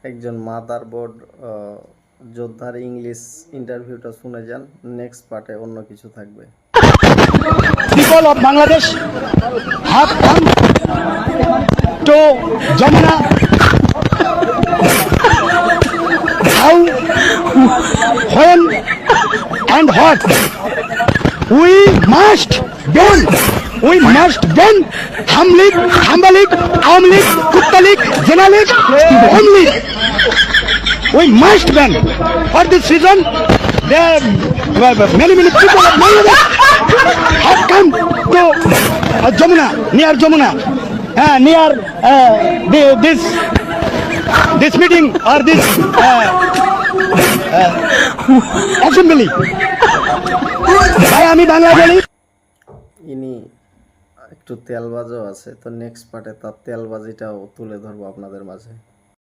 একজন মাদারবোর্ড যোদ্ধার ইংলিশ ইন্টারভিউটা শুনে যান। নেক্সট পার্টে অন্য কিছু থাকবে। People of Bangladesh have come to Jamuna. How, when, and what? We must ban Ham League, Hamba League, Awam League, Kutta League, Jena League, Home League. We must ban. For this reason, there many people of Bangladesh have come to Jamuna, near Jamuna, near this meeting or this assembly. আমি বাংলাদেশী। ইনি একটু তেলবাজও আছে, তো next পার্টে তার তেলবাজিটাও তুলে ধরবো আপনাদের মাঝে।